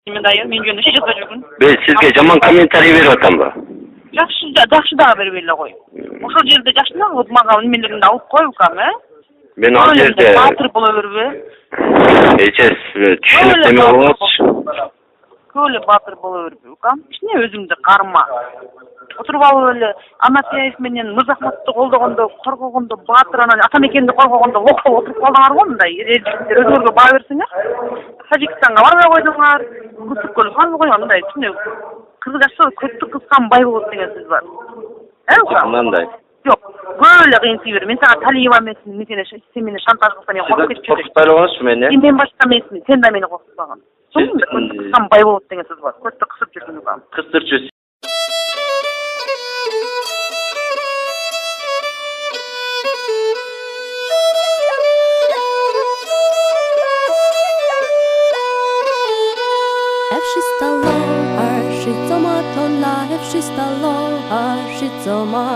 Мен дайы, мен жөнүндө иши жазбай жүргүн. Мен сизге жаман комментарий берип атамбы? Жакшы дагы берип эле кой. Ошол жерде жакшынакы мага немелеримди алып коюлкам, Мен ал жерде баатыр боло бербе. Эчес түшүнүп неме болотчу. Көөлө баатыр боло бербе, укам. Кичине өзүңдү карма. Отуруп алып эле Анатияев менен Мырзахматовду колдогондо, коргогондо баатыр, анан ата мекенди коргогондо лок болуп отуруп калдыңар го мындай. Өзүңөргө баа берсеңер. Тажикстанга барбай койдуңар, кысып көлүп барбай койдуңар, мындай кичине кыргызча көттү кыскан бай болот деген сөз бар. Укам? Мындай. Жок, көөлө кыйынтый бер. Мен сага Талиева эмесмин, сен мени шантаж кылсаң мен коркуп кетчү. Коркутпай эле мени. Мен башка эмесмин, сен да мени коркутпаган. Көттү кыскан бай болот деген сөз бар. Көттү кысып жүргүн укам. Кыстырчу. F6 arshit zoma tola F6 arshit zoma